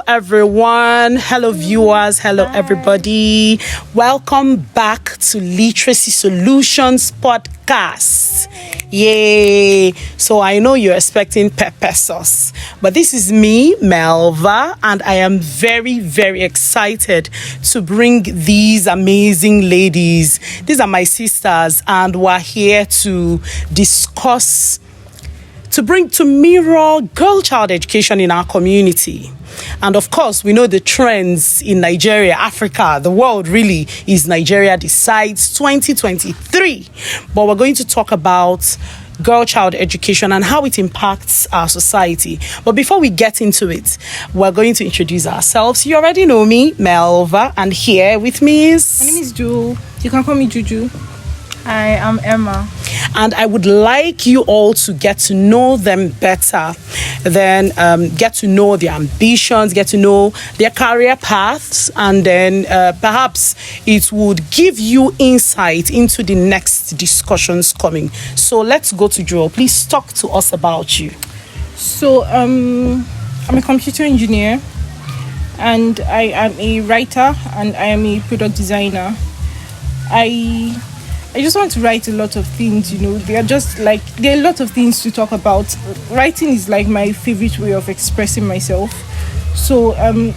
everyone. Hello, viewers. Hello, everybody. Welcome back to Literacy Solutions Podcast. Yay. So I know you're expecting pepper sauce, but this is me, Melva, and I am very, very excited to bring these amazing ladies. These are my sisters, and we're here to discuss, to mirror girl child education in our community. And of course, we know the trends in Nigeria, Africa, the world really is Nigeria Decides 2023. But we're going to talk about girl child education and how it impacts our society. But before we get into it, we're going to introduce ourselves. You already know me, Melva, and here with me is... My name is Ju. You can call me Juju. I am Emma. And I would like you all to get to know them better, then get to know their ambitions, get to know their career paths, and then perhaps it would give you insight into the next discussions coming. So let's go to Joel. Please talk to us about you. So I'm a computer engineer, and I am a writer, and I am a product designer. I just want to write a lot of things, you know. There are a lot of things to talk about. Writing is like my favorite way of expressing myself. So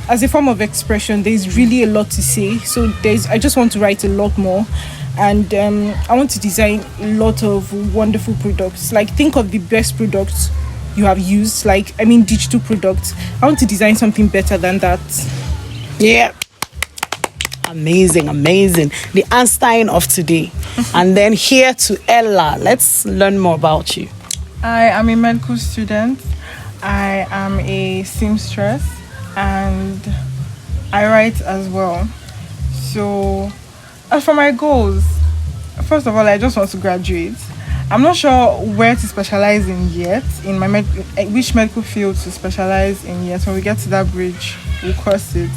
as a form of expression, there's really a lot to say. So I just want to write a lot more. And I want to design a lot of wonderful products. Like, think of the best products you have used. Digital products. I want to design something better than that. Yeah. Amazing. The Einstein of today. And then here to Ella. Let's learn more about you. I am a medical student. I am a seamstress, and I write as well. So, as for my goals, first of all, I just want to graduate. I'm not sure where to specialize in yet, in my which medical field to specialize in yet. When we get to that bridge, we'll cross it.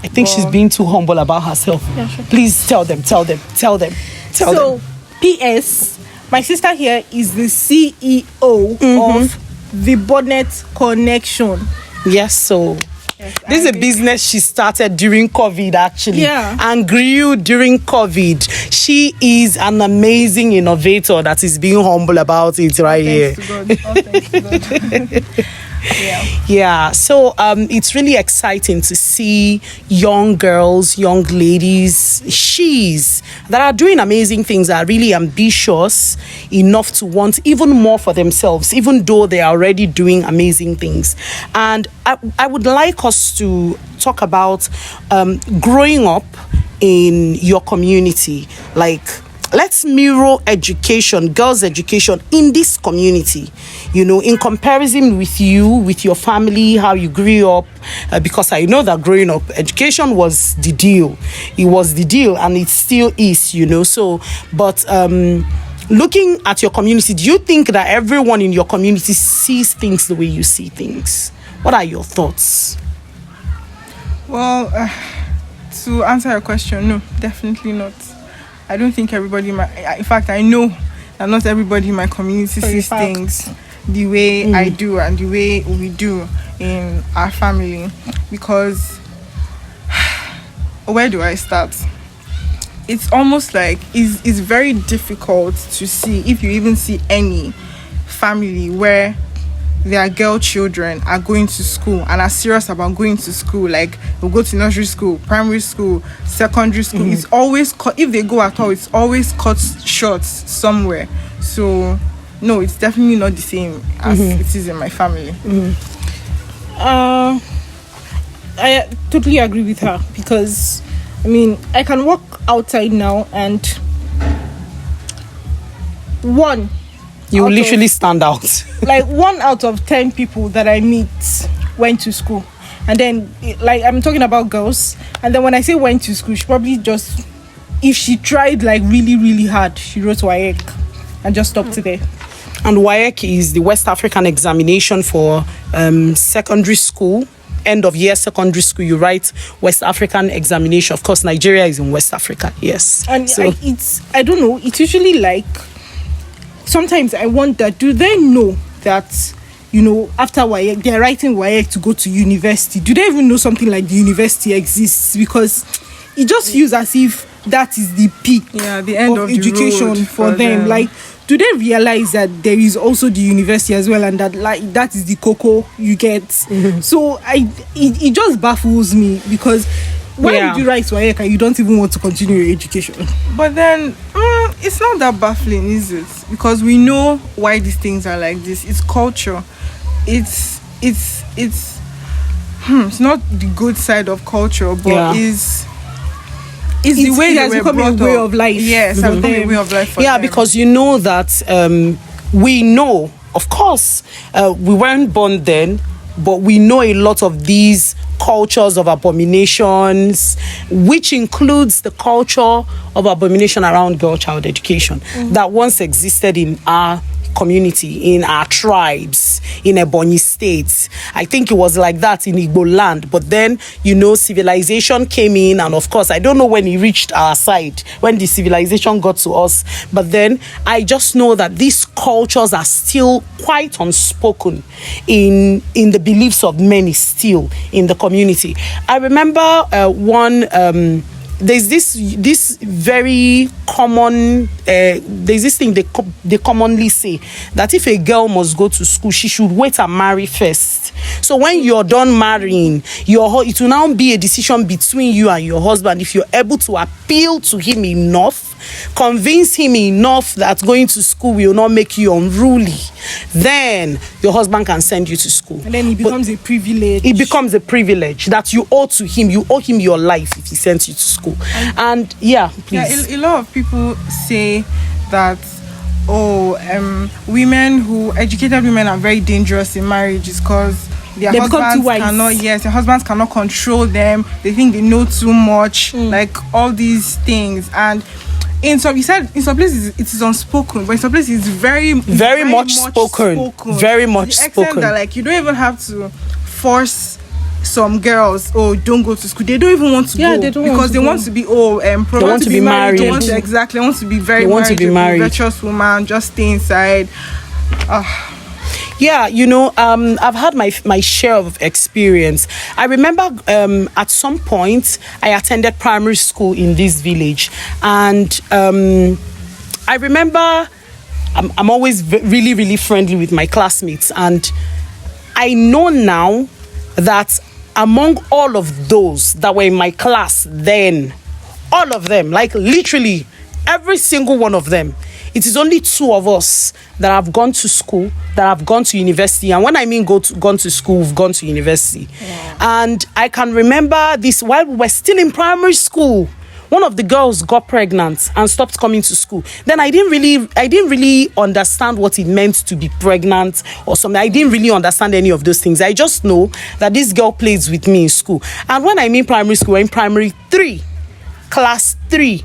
I think she's being too humble about herself. Yeah, sure. Please tell them. So, P.S. My sister here is the CEO of the Bonnet Connection. Yes, so this is a business she started during COVID, actually. Yeah. And grew during COVID. She is an amazing innovator that is being humble about it right here. Thanks to God. Yeah, so it's really exciting to see young girls, young ladies, that are doing amazing things, are really ambitious enough to want even more for themselves, even though they are already doing amazing things. And I would like us to talk about growing up in your community. Like, let's mirror education, girls' education in this community, you know, in comparison with you, with your family, how you grew up, because I know that growing up, education was the deal. It was the deal, and it still is, you know. So, but looking at your community, do you think that everyone in your community sees things the way you see things? What are your thoughts? Well, to answer your question, no, definitely not. I don't think everybody, in fact, I know that not everybody in my community sees things the way I do and the way we do in our family. Because, where do I start? It's almost like, it's very difficult to see, if you even see any family where their girl children are going to school and are serious about going to school. Like, they'll go to nursery school, primary school, secondary school. It's always if they go at all, it's always cut short somewhere. So no, it's definitely not the same as it is in my family. I totally agree with her, because I can walk outside now and you literally stand out. Like, 1 out of 10 people that I meet went to school. And then, like, I'm talking about girls. And then when I say went to school, she probably just, if she tried like really, really hard, she wrote WAEC and just stopped there. And WAEC is the West African examination for secondary school. End of year secondary school, you write West African examination. Of course, Nigeria is in West Africa. Yes. And so I don't know. It's usually like, sometimes I wonder, do they know that you know, after WAEC, they're writing WAEC to go to university. Do they even know something like the university exists? Because it just feels as if that is the peak, the end of education the road for them. Like, do they realize that there is also the university as well, and that like that is the cocoa you get? So it just baffles me, because why would you write WAEC and you don't even want to continue your education? But then it's not that baffling, is it? Because we know why these things are like this. It's culture. It's not the good side of culture, but it's the way it has become a way of life. Yes, it has become a way of life for them. Because you know that we know, of course, we weren't born then, but we know a lot of these cultures of abominations, which includes the culture of abomination around girl child education that once existed in our community, in our tribes, in Ebonyi state. I think it was like that in Igbo land. But then, you know, civilization came in, and of course, I don't know when it reached our side, when the civilization got to us. But then I just know that these cultures are still quite unspoken in the beliefs of many still in the community. I remember there's this very common there's this thing they commonly say, that if a girl must go to school, she should wait and marry first. So when you're done marrying, it will now be a decision between you and your husband. If you're able to appeal to him enough, convince him enough that going to school will not make you unruly, then your husband can send you to school. And then it becomes a privilege. It becomes a privilege that you owe to him. You owe him your life if he sends you to school. And please. A lot of people say that educated women are very dangerous in marriages because their husbands cannot control them. They think they know too much, like all these things. And in some places it is unspoken, but in some places it's very much spoken. Very much spoken. spoken. That like you don't even have to force some girls, don't go to school. They don't even want to go because they want to be they want to be married. They want to be very they want to be married. Virtuous woman, just stay inside. Yeah, you know, I've had my share of experience. I remember at some point I attended primary school in this village, and I remember I'm always really, really friendly with my classmates, and I know now that among all of those that were in my class then, all of them, like literally every single one of them, it is only 2 of us that have gone to school, that have gone to university. And when I mean gone to school, we've gone to university. Yeah. And I can remember this while we were still in primary school. One of the girls got pregnant and stopped coming to school. Then I didn't really understand what it meant to be pregnant or something. I didn't really understand any of those things. I just know that this girl plays with me in school. And when I mean primary school, we're in primary 3, class 3.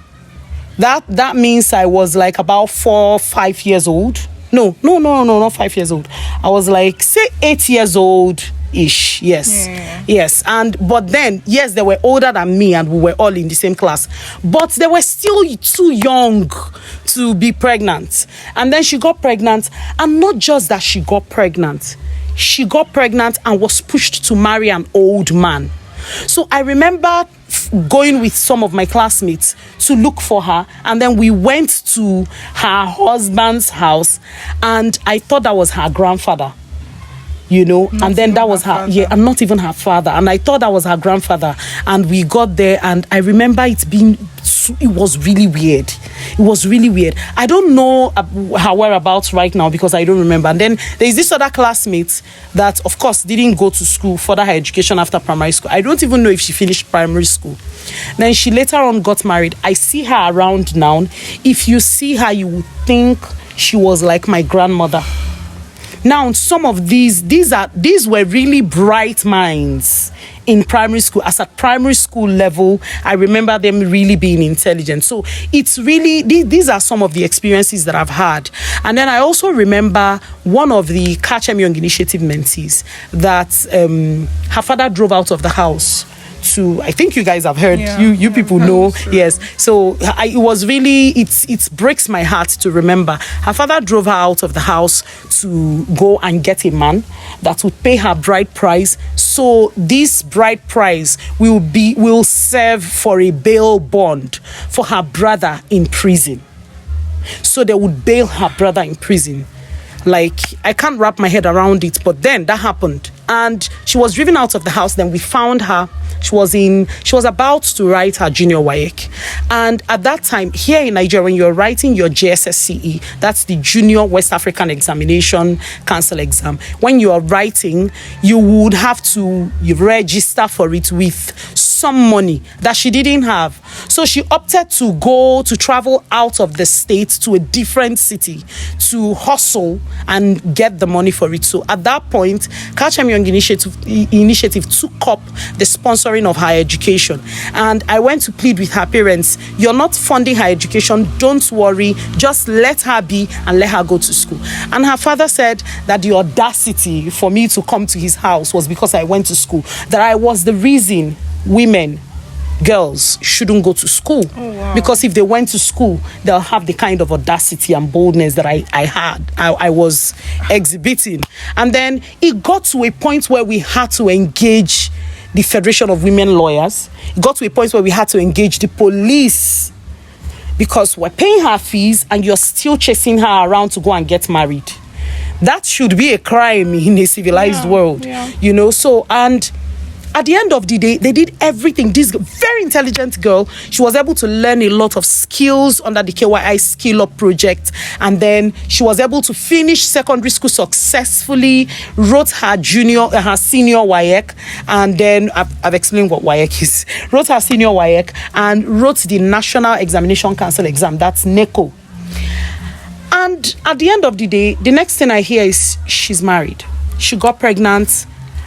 That means I was like about 4, 5 years old. No, not 5 years old. I was like, say 8 years old ish. Yes. Yeah. Yes. But then, yes, they were older than me and we were all in the same class. But they were still too young to be pregnant. And then she got pregnant. And not just that she got pregnant and was pushed to marry an old man. So I remember going with some of my classmates to look for her, and then we went to her husband's house, and I thought that was her grandfather, you know, and then that was her, and not even her father, and I thought that was her grandfather. And we got there, and I remember it was really weird. It was really weird. I don't know her whereabouts right now because I don't remember. And then there's this other classmate that, of course, didn't go to school, further her education after primary school. I don't even know if she finished primary school. Then she later on got married. I see her around now. If you see her, you would think she was like my grandmother. Now, some of these were really bright minds in primary school. As at primary school level, I remember them really being intelligent. So it's really, these are some of the experiences that I've had. And then I also remember one of the Catch Em Young Initiative mentees that her father drove out of the house to, I think you guys have heard, Yeah, you people know. true. Yes. So it was really, it breaks my heart to remember. Her father drove her out of the house to go and get a man that would pay her bride price. So this bride price will serve for a bail bond for her brother in prison. So they would bail her brother in prison. Like, I can't wrap my head around it, but then that happened. And she was driven out of the house. Then we found her. She was about to write her junior WAEC. And at that time, here in Nigeria, when you're writing your JSSCE, that's the Junior West African Examination Council exam. When you are writing, you would have to register for it with some money that she didn't have. So she opted to travel out of the state to a different city to hustle and get the money for it. So at that point, Catch Em Young Initiative took up the sponsoring of her education. And I went to plead with her parents, you're not funding her education, don't worry, just let her be and let her go to school. And her father said that the audacity for me to come to his house was because I went to school, that I was the reason girls shouldn't go to school. Oh, wow. Because if they went to school, they'll have the kind of audacity and boldness that I was exhibiting. And then it got to a point where we had to engage the Federation of Women Lawyers. It got to a point where we had to engage the police, because we're paying her fees and you're still chasing her around to go and get married. That should be a crime in a civilized world. So, and at the end of the day, they did everything. This very intelligent girl, she was able to learn a lot of skills under the KYI Skill Up project. And then she was able to finish secondary school successfully, wrote her senior WAEC. And then I've explained what WAEC is. Wrote her senior WAEC and wrote the National Examination Council exam. That's NECO. And at the end of the day, the next thing I hear is she's married. She got pregnant.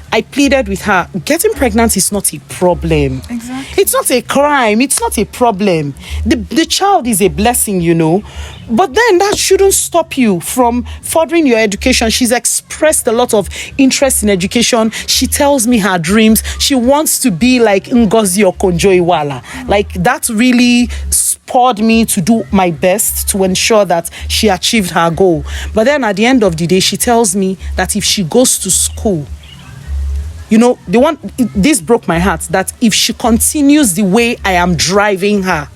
I pleaded with her. Getting pregnant is not a problem. Exactly. It's not a crime. It's not a problem. The child is a blessing, But then that shouldn't stop you from furthering your education. She's expressed a lot of interest in education. She tells me her dreams. She wants to be like Ngozi Okonjo-Iweala. Like, that really spurred me to do my best to ensure that she achieved her goal. But then at the end of the day, she tells me that if she goes to school, this broke my heart, that if she continues the way I am driving her,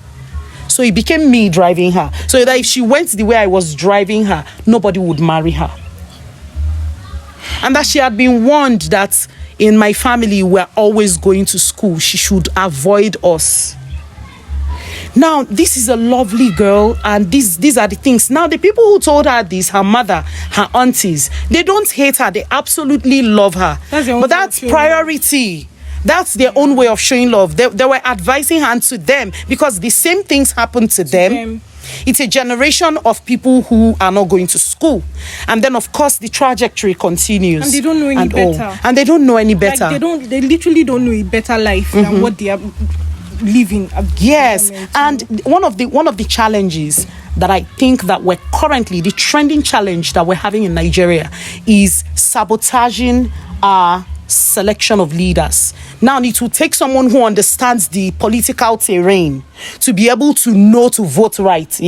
so it became me driving her, so that if she went the way I was driving her, nobody would marry her. And that she had been warned that in my family, we're always going to school. She should avoid us. Now, this is a lovely girl, and these are the things. Now, the people who told her this, her mother, her aunties, they don't hate her. They absolutely love her. But that's priority. That's their own way of showing love. They were advising her to them, because the same things happened to them. It's a generation of people who are not going to school. And then, of course, the trajectory continues. And they don't know any better. And they don't know any better. Like, they literally don't know a better life than what they are living. Yes. And one of the challenges that I think that we're currently, the trending challenge that we're having in Nigeria, is sabotaging our selection of leaders. Now, it will take someone who understands the political terrain to be able to know to vote right,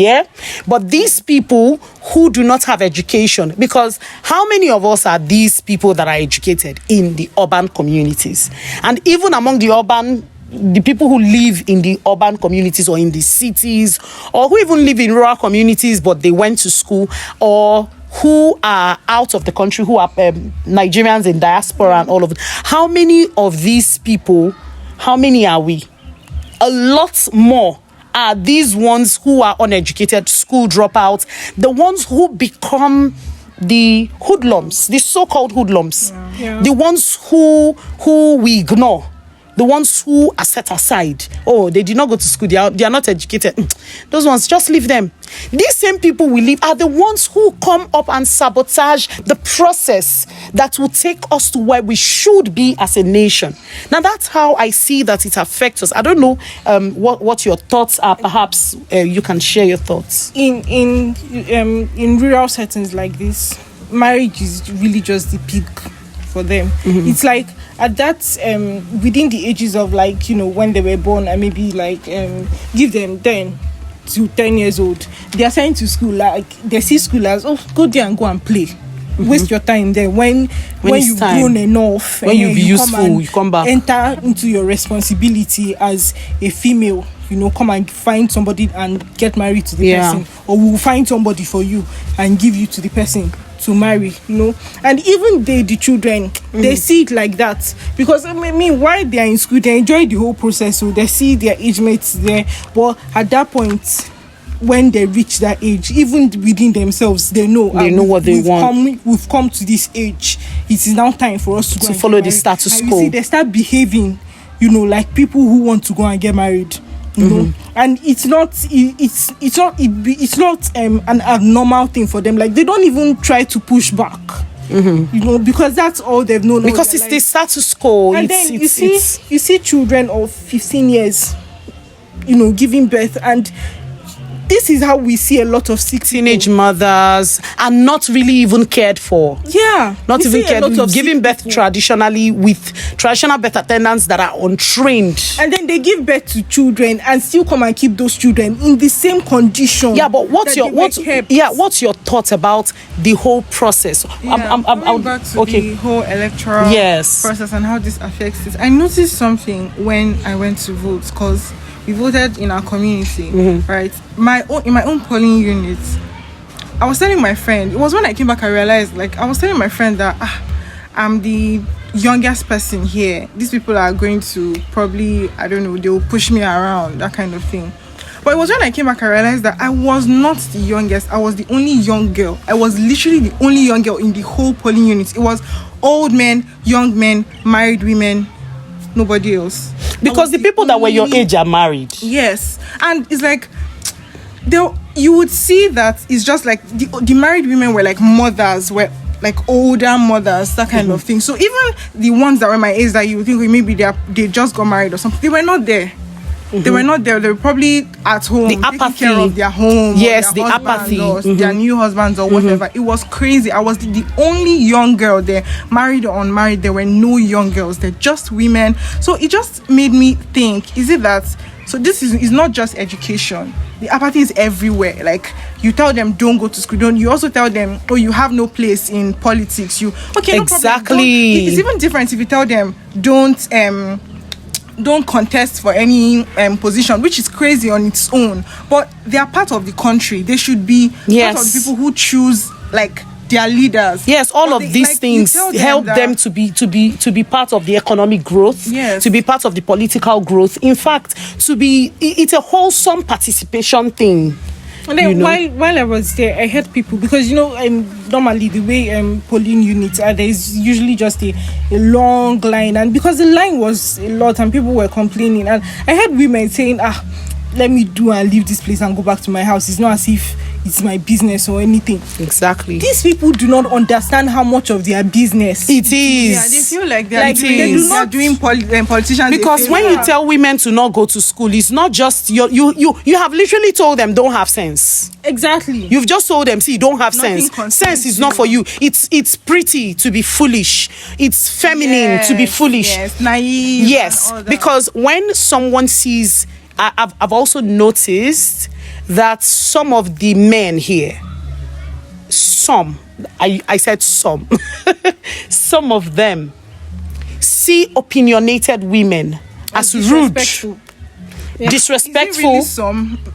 But these people who do not have education, because how many of us are these people that are educated in the urban communities? And even among the people who live in the urban communities or in the cities, or who even live in rural communities but they went to school, or who are out of the country, who are Nigerians in diaspora and all of it. How many of these people, how many are we? A lot more are these ones who are uneducated, school dropouts, the ones who become the hoodlums, the so-called hoodlums, the ones who we ignore. The ones who are set aside. Oh, they did not go to school. They are not educated. Those ones, just leave them. These same people we leave are the ones who come up and sabotage the process that will take us to where we should be as a nation. Now, that's how I see that it affects us. I don't know what your thoughts are. Perhaps you can share your thoughts. In rural settings like this, marriage is really just the peak for them. It's like at that within the ages of like, you know, when they were born, and maybe like give them 10 to 10 years old, they are sent to school. Like they see school as, oh, go there and go and play. Waste your time there. When you've grown enough, when you be useful, you come back, enter into your responsibility as a female. You know, come and find somebody and get married to the person, or we'll find somebody for you and give you to the person to marry. You know, and even the children, they see it like that, because I mean, while they are in school, they enjoy the whole process, so they see their age mates there. But at that point, when they reach that age, even within themselves, they know what they want. We've come to this age. It is now time for us to go and follow the status quo. You see, they start behaving, you know, like people who want to go and get married. You know, and it's not an abnormal thing for them. Like they don't even try to push back. You know, because that's all they've known. Because it's the status quo. And then you see children of 15 years, you know, giving birth, and this is how we see a lot of teenage mothers are not really even cared for. Yeah, not even cared. Giving birth traditionally with traditional birth attendants that are untrained, and then they give birth to children and still come and keep those children in the same condition. Yeah, but what's your thoughts about the whole process? Going back to the whole electoral process and how this affects it. I noticed something when I went to vote, because we voted in our community, right? In my own polling unit, I was telling my friend, it was when I came back I realized, like, I was telling my friend that I'm the youngest person here. These people are going to probably, I don't know, they'll push me around, that kind of thing. But it was when I came back I realized that I was not the youngest. I was the only young girl. I was literally the only young girl in the whole polling unit. It was old men, young men, married women, nobody else. Because the people that were your age are married. Yes. And it's like, you would see that it's just like the married women were like mothers, were like older mothers, that kind of thing. So even the ones that were my age that you would think maybe they just got married or something, they were not there. They were not there. They were probably at home, taking care of their home. Yes, the apathy. Or their new husbands or whatever. It was crazy. I was the only young girl there, married or unmarried. There were no young girls there, just women. So it just made me think, is it that, so this is not just education. The apathy is everywhere. Like, you tell them don't go to school. You also tell them, oh, you have no place in politics. Okay, no exactly. problem. It's even different if you tell them don't contest for any position, which is crazy on its own, but they are part of the country. They should be part of the people who choose, like, their leaders. Yes, all of these things help them to be part of the economic growth, to be part of the political growth. In fact, it's a wholesome participation thing. And then while I was there, I heard people, because normally the way polling units are, there's usually just a long line, and because the line was a lot and people were complaining, and I heard women saying, let me do and leave this place and go back to my house. It's not as if it's my business or anything. Exactly. These people do not understand how much of their business it is. Yeah, they feel like they're doing politicians. Because when you tell women to not go to school, it's not just you have literally told them don't have sense. Exactly. You've just told them, see, you don't have sense. Sense is not for you. It's pretty to be foolish. It's feminine to be foolish. Yes, naive. Yes, because when someone sees, I've also noticed that some of the men here, I said some, some of them see opinionated women as rude, disrespectful.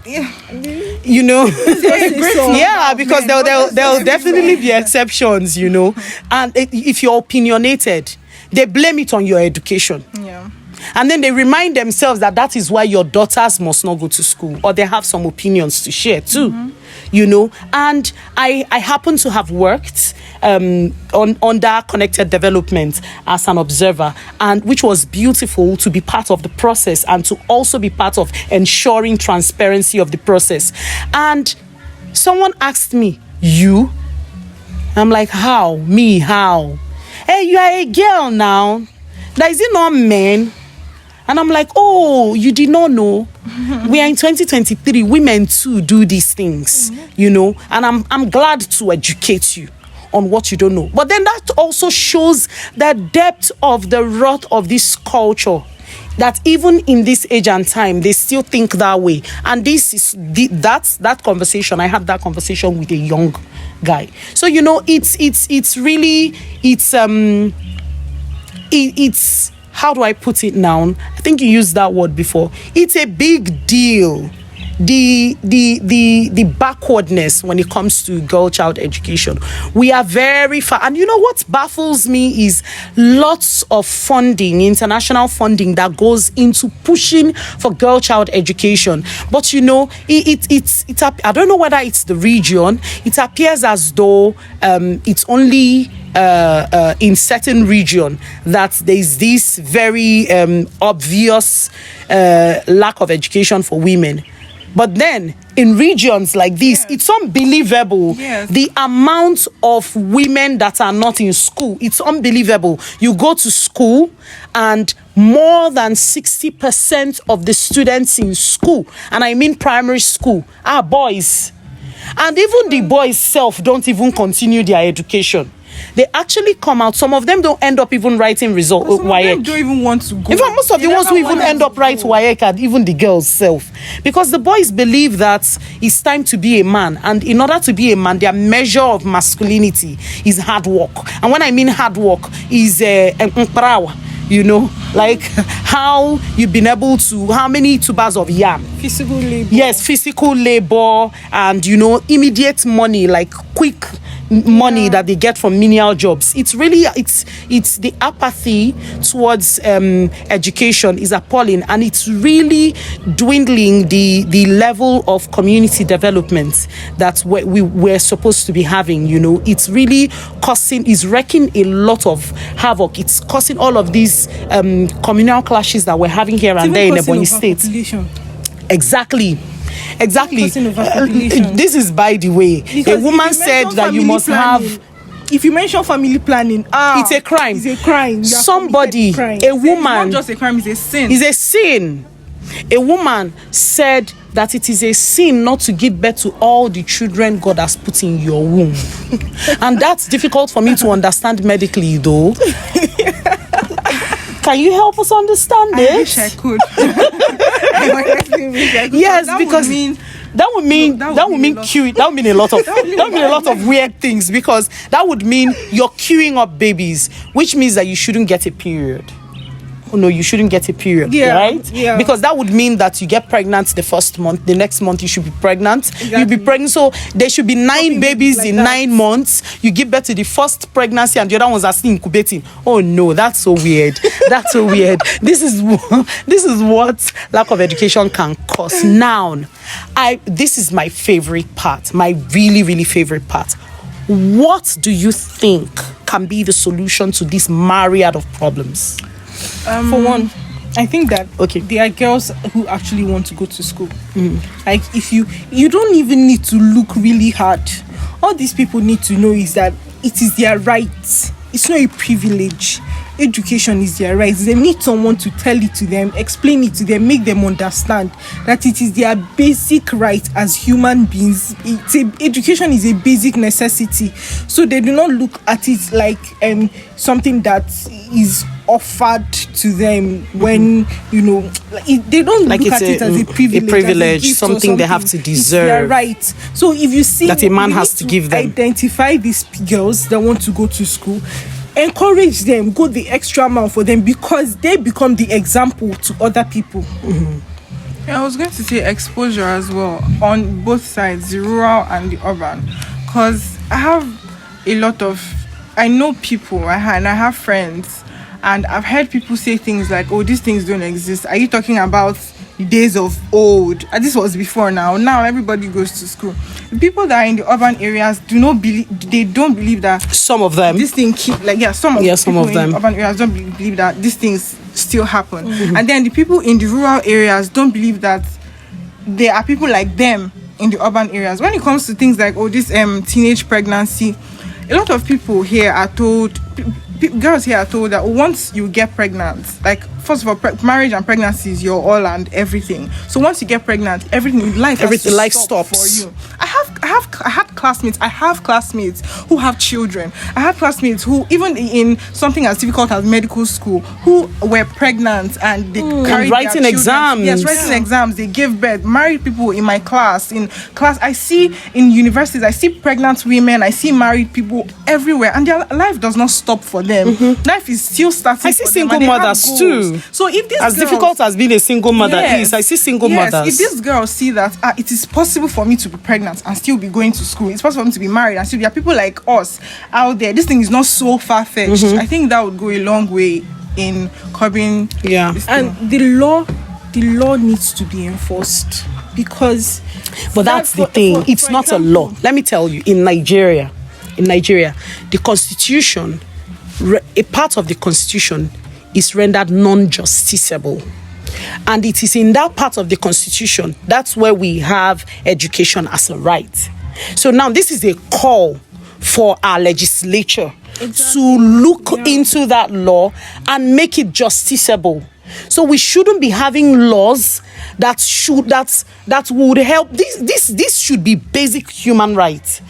You know, yeah, because there'll definitely be exceptions, you know. And if you're opinionated, they blame it on your education. Yeah. And then they remind themselves that is why your daughters must not go to school, or they have some opinions to share too, you know. And I happen to have worked under connected development as an observer, and which was beautiful to be part of the process and to also be part of ensuring transparency of the process. And someone asked me, you? I'm like, how? Me, how? Hey, you are a girl now. That is it not men? And I'm like, oh, you did not know. We are in 2023. Women too do these things, you know. And I'm glad to educate you on what you don't know. But then that also shows the depth of the rot of this culture, that even in this age and time, they still think that way. And this is that conversation. I had that conversation with a young guy. So it's really how do I put it now? I think you used that word before. It's a big deal. The backwardness when it comes to girl child education. We are very far. And what baffles me is lots of funding, international funding, that goes into pushing for girl child education. But it's I don't know whether it's the region. It appears as though it's only in certain region that there's this very obvious lack of education for women. But then in regions like this, it's unbelievable. The amount of women that are not in school, it's unbelievable. You go to school and more than 60% of the students in school, and I mean primary school, are boys. And even the boys self don't even continue their education. They actually come out. Some of them don't end up even writing result. Some of them don't even want to go. In fact, most of the ones who even end up writing WAEC are even the girls self, because the boys believe that it's time to be a man, and in order to be a man, their measure of masculinity is hard work. And when I mean hard work, is like how you've been able to, how many tubers of yam, Physical labor. yes, physical labor, and immediate money, like quick money that they get from menial jobs. It's really it's the apathy towards education is appalling, and it's really dwindling the level of community development that we're supposed to be having. It's really it's wreaking a lot of havoc. It's causing all of these communal clashes that we're having here and there in Ebonyi State. Exactly. This is, by the way, because a woman said that you must have. If you mention family planning, it's a crime. It's a crime. Somebody, a woman, It's not just a crime; it's a sin. It's a sin. A woman said that it is a sin not to give birth to all the children God has put in your womb, and that's difficult for me to understand medically, though. Can you help us understand this? I wish I could. I honestly wish I could. Yes, that because that would mean queuing. That would mean a lot of weird things, because that would mean you're queuing up babies, which means that you shouldn't get a period. Oh no, you shouldn't get a period, right? Yeah. Because that would mean that you get pregnant the first month, the next month you should be pregnant. Exactly. You'll be pregnant, so there should be 9 babies like in that. 9 months. You give birth to the first pregnancy, and the other ones are still incubating. Oh no, that's so weird. That's so weird. This is what lack of education can cause. Now, this is my favorite part. My really, really favorite part. What do you think can be the solution to this myriad of problems? For one, I think that Okay. there are girls who actually want to go to school. Like, if you don't even need to look really hard. All these people need to know is that it is their right. It's not a privilege. Education is their right. They need someone to tell it to them, explain it to them, make them understand that it is their basic right as human beings. Education is a basic necessity. So they do not look at it like something that is offered to them when they don't Like look it's at it as a privilege, as a gift or something they have to It's deserve. their right. So if you see That a man you has need to give them. identify these girls that want to go to school, encourage them, go the extra mile for them, because they become the example to other people. Yeah, I was going to say exposure as well on both sides, the rural and the urban, because I know people, and I have friends, and I've heard people say things like, "Oh, these things don't exist." Are you talking about the days of old? And this was before now. Now everybody goes to school. The people that are in the urban areas don't believe that Some of them. this thing some of some people of them. in the urban areas don't believe that these things still happen. And then the people in the rural areas don't believe that there are people like them in the urban areas. When it comes to things like this teenage pregnancy, a lot of people here are told, girls here are told that once you get pregnant, like first of all, marriage and pregnancy is your all and everything. So once you get pregnant, life stops for you. I have classmates who have children. I have classmates who, even in something as difficult as medical school, who were pregnant and they carried writing their exams. Yes, writing exams. They gave birth. Married people in my class. I see in universities, I see pregnant women. I see married people everywhere, and their life does not stop for them. Life is still starting. I see single mothers too. So if this as difficult as being a single mother is, I see single mothers. If these girls see that it is possible for me to be pregnant and still be going to school, it's possible for me to be married and still there are people like us out there. This thing is not so far-fetched. I think that would go a long way in curbing. This thing. And the law needs to be enforced, because but that's the thing. It's not a law. Let me tell you, in Nigeria, the constitution, a part of the constitution is rendered non-justiciable. And it is in that part of the constitution, that's where we have education as a right. So now this is a call for our legislature to look into that law and make it justiciable. So we shouldn't be having laws that would help. This should be basic human rights.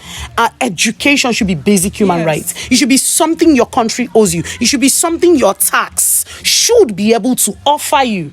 Education should be basic human rights. It should be something your country owes you. It should be something your tax should be able to offer you,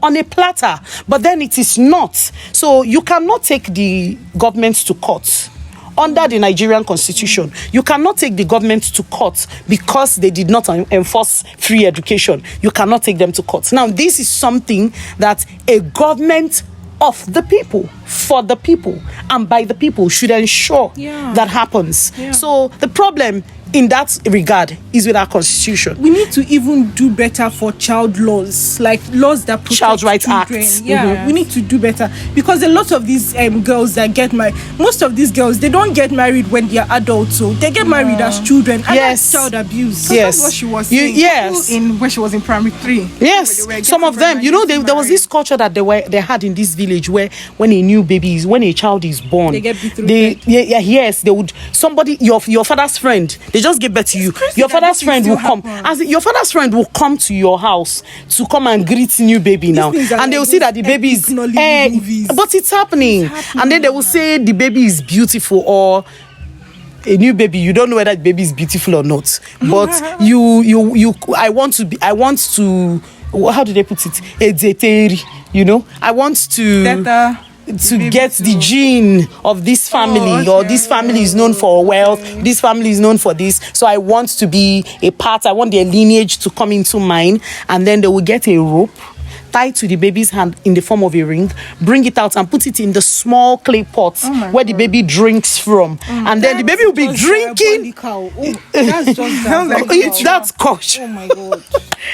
on a platter. But then it is not. So you cannot take the government to court. Under the Nigerian constitution, you cannot take the government to court because they did not enforce free education. You cannot take them to court. Now, this is something that a government of the people, for the people, and by the people should ensure that happens. So the problem in that regard is with our constitution. We need to even do better for child laws, like laws that protect Child Rights children. Act. We need to do better, because a lot of these girls that get married, most of these girls, they don't get married when they are adults, so they get married as children, and that's child abuse. So that's what she was saying. When she was in primary 3. Yes, some of them, there was this culture that they had in this village where when a child is born, they get beat through they would, somebody, your father's friend, they just give birth to you. Your father's friend will come. Your father's friend will come to your house to come and greet new baby now, and they will see that the baby is. But it's happening, and then they will say the baby is beautiful, or a new baby. You don't know whether the baby is beautiful or not, but I want to. How do they put it? I want to get the gene of this family, or this family is known for wealth, this family is known for this, so I want to be a part, I want their lineage to come into mine, and then they will get a rope tied to the baby's hand in the form of a ring, bring it out and put it in the small clay pot where the baby drinks from, and then the baby will be drinking. That's culture. Oh my God.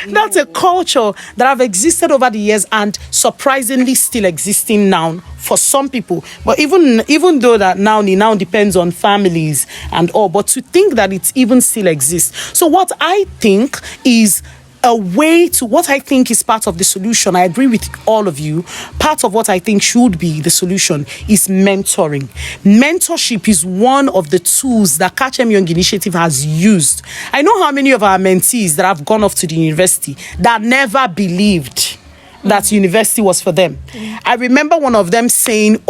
That's a culture that have existed over the years and surprisingly still existing now for some people. But even though that now depends on families and all, but to think that it even still exists. So what I think is what I think is part of the solution, I agree with all of you, part of what I think should be the solution is mentoring. Mentorship is one of the tools that Catch Em Young Initiative has used. I know how many of our mentees that have gone off to the university that never believed that university was for them. I remember one of them saying,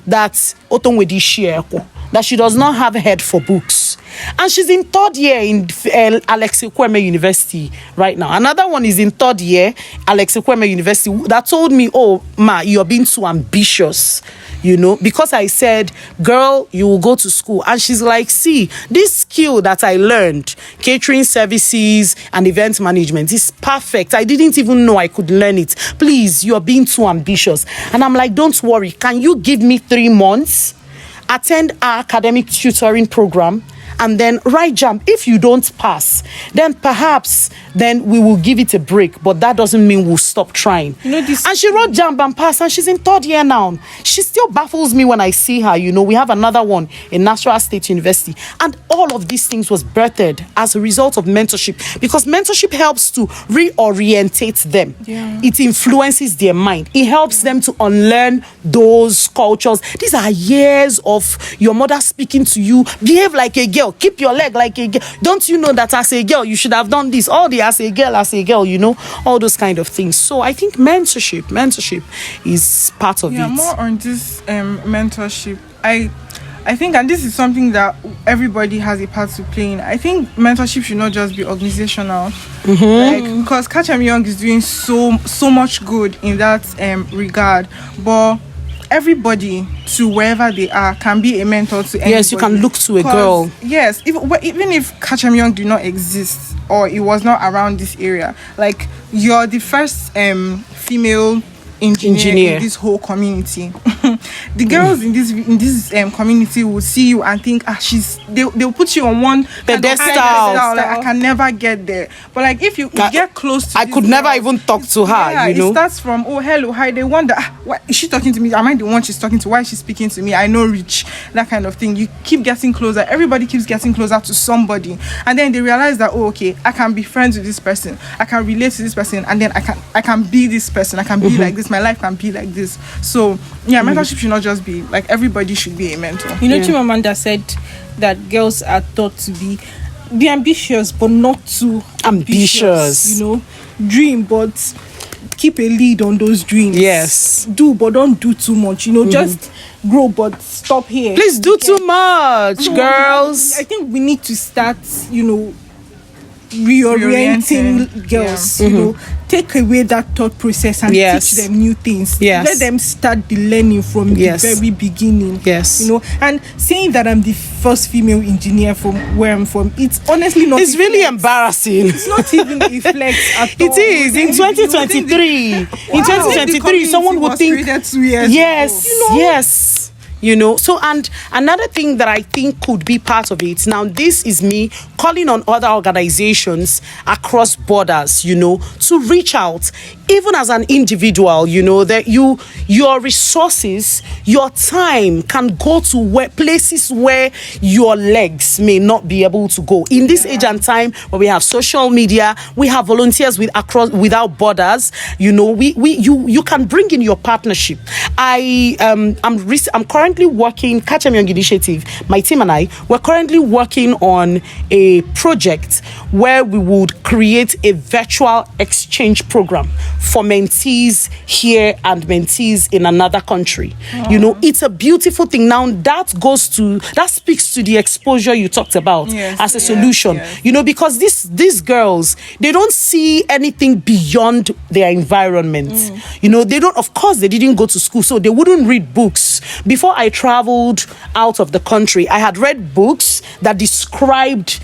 that she does not have a head for books. And she's in third year in Alex Ekwueme University right now. Another one is in third year, Alex Ekwueme University, that told me, you're being too ambitious, because I said, girl, you will go to school. And she's like, see, this skill that I learned, catering services and event management, is perfect. I didn't even know I could learn it. Please, you're being too ambitious. And I'm like, don't worry. Can you give me 3 months? Attend our academic tutoring program, and then write JAMB. If you don't pass, then perhaps we will give it a break, but that doesn't mean we'll stop trying. And she wrote JAMB and passed, and she's in third year now. She still baffles me when I see her. We have another one in Nasarawa State University, and all of these things was birthed as a result of mentorship, because mentorship helps to reorientate them. It influences their mind. It helps them to unlearn those cultures. These are years of your mother speaking to you, behave like a girl, girl, keep your leg like a girl. Don't you know that as a girl you should have done this, all the as a girl, you know, all those kind of things. So I think mentorship is part of it. More on this mentorship. I think, and this is something that everybody has a part to play in. I think mentorship should not just be organizational, like, because Catch 'em Young is doing so much good in that regard. But everybody, to wherever they are, can be a mentor to anybody. Yes, you can look to a girl. Yes, even if Catch 'em Young did not exist or it was not around this area, like, you're the first female engineer in this whole community. The girls in this community will see you and think, they'll put you on one pedestal. Like, I can never get there. But like, if you get close to, I could never even talk to her. You know, it starts from, oh, hello, hi. They wonder, what is she talking to me? Am I the one she's talking to? Why is she speaking to me? I know Rich, that kind of thing. You keep getting closer. Everybody keeps getting closer to somebody, and then they realize that, oh, okay, I can be friends with this person. I can relate to this person, and then I can be this person. I can be like this. My life can be like this. So yeah, mentorship should not just be like, everybody should be a mentor. You know, Chimamanda said that girls are taught to be ambitious, but not too ambitious. You know, dream, but keep a lead on those dreams. Yes. Do, but don't do too much. You know, just grow, but stop here. Please do too much, girls. I think we need to start, you know, reorienting girls. You know, take away that thought process and teach them new things. Let them start the learning from the very beginning. You know, and saying that I'm the first female engineer from where I'm from, it's honestly not. It's really embarrassing. It's not even a flex at all. It is in 2023. In 2023, someone would think 2 years ago. Yes. You know, so, and another thing that I think could be part of it, now this is me calling on other organizations across borders, you know, to reach out, even as an individual, you know, that your resources, your time can go to places where your legs may not be able to go. In this age and time where we have social media, we have volunteers without borders, you know, you can bring in your partnership. I'm currently working, Catch 'em Young Initiative, my team and I, we're currently working on a project where we would create a virtual exchange program for mentees here and mentees in another country. You know, it's a beautiful thing. Now that speaks to the exposure you talked about as a solution. You know, because these girls, they don't see anything beyond their environment. You know, they didn't go to school, so they wouldn't read books. Before I traveled out of the country, I had read books that described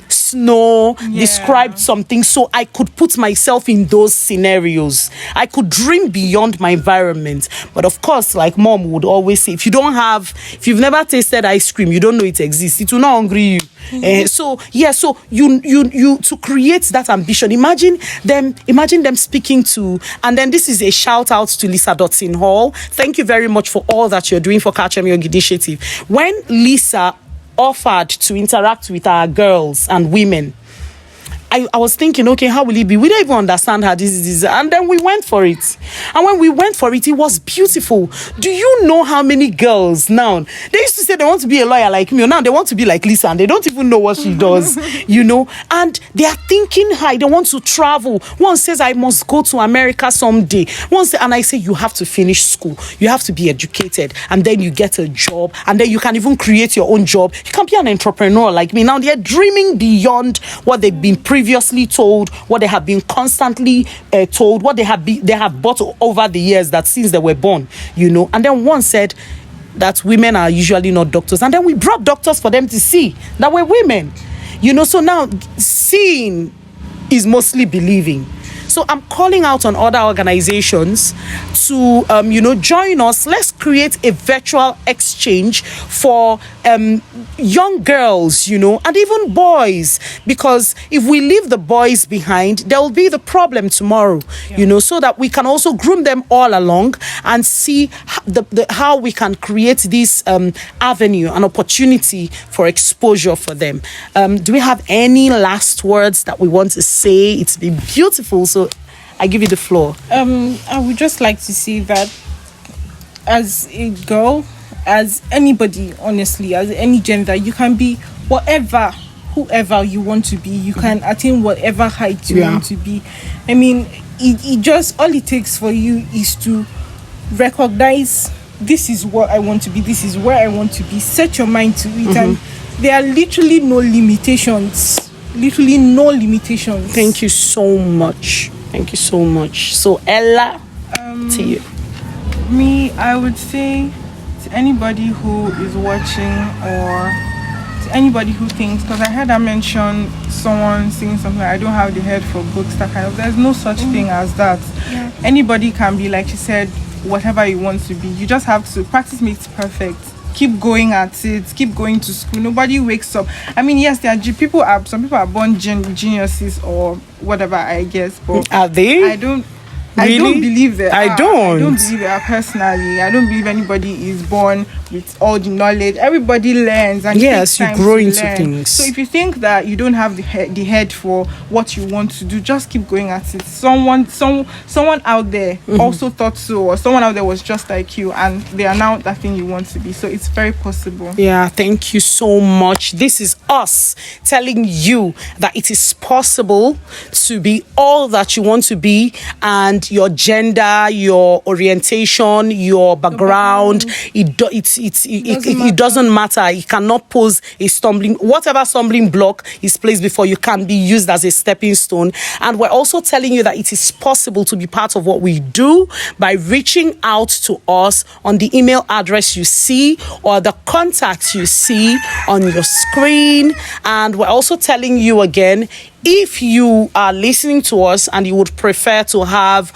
snow, described something, so I could put myself in those scenarios. I could dream beyond my environment. But of course, like mom would always say, if you've never tasted ice cream, you don't know it exists. It will not hungry you. So you to create that ambition. Imagine them speaking to, and then this is a shout out to Lisa Dotson Hall. Thank you very much for all that you're doing for Catch 'em Young Initiative. When Lisa offered to interact with our girls and women, I was thinking, okay, how will it be? We don't even understand how this is. And then we went for it. And when we went for it, it was beautiful. Do you know how many girls now, they used to say they want to be a lawyer like me, or now they want to be like Lisa, and they don't even know what she does, you know, and they are thinking high. They want to travel. One says, I must go to America someday. And I say, you have to finish school. You have to be educated, and then you get a job, and then you can even create your own job. You can be an entrepreneur like me. Now they're dreaming beyond what they've been previously told, what they have been constantly told, what they have bought over the years, that since they were born, you know. And then one said that women are usually not doctors, and then we brought doctors for them to see that we're women, you know. So now seeing is mostly believing. So I'm calling out on other organizations to, join us. Let's create a virtual exchange for young girls, you know, and even boys. Because if we leave the boys behind, there will be the problem tomorrow, you know, so that we can also groom them all along and see how we can create this avenue, an opportunity for exposure for them. Do we have any last words that we want to say? It's been beautiful. So I give you the floor. I would just like to say that as a girl, as anybody, honestly, as any gender, you can be whoever you want to be, you can attain whatever height you Yeah. want to be. I mean, it just, all it takes for you is to recognize, this is what I want to be, this is where I want to be, set your mind to it, and there are literally no limitations. Thank you so much. So Ella, to you. Me, I would say to anybody who is watching, or to anybody who thinks, because I heard I mention someone saying something, I don't have the head for books, that kind of, there's no such thing as that. Yeah. Anybody can be, like you said, whatever you want to be. You just have to practice makes perfect. Keep going at it, keep going to school. Nobody wakes up. I mean, yes, there are some people are born geniuses or whatever, I guess, but Are they? I don't Really? believe that. I don't. I don't believe that personally. I don't believe anybody is born with all the knowledge. Everybody learns, and Yes, it takes you time grow to into learn. things. So if you think that you don't have the head for what you want to do, just keep going at it. Someone out there also thought so, or someone out there was just like you, and they are now that thing you want to be. So it's very possible. Yeah, thank you so much. This is us telling you that it is possible to be all that you want to be, and your gender, your orientation, your background, it doesn't matter. It cannot pose whatever stumbling block is placed before you, can be used as a stepping stone. And we're also telling you that it is possible to be part of what we do by reaching out to us on the email address you see or the contacts you see on your screen. And we're also telling you again, if you are listening to us and you would prefer to have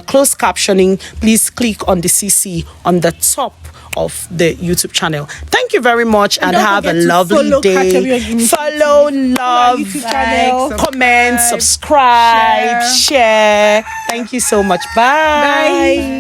closed captioning, please click on the CC on the top of the YouTube channel. Thank you very much, and don't have a forget to lovely follow day. Category Unity. Follow, love, YouTube channel. comment, subscribe, share. Thank you so much. Bye. Bye.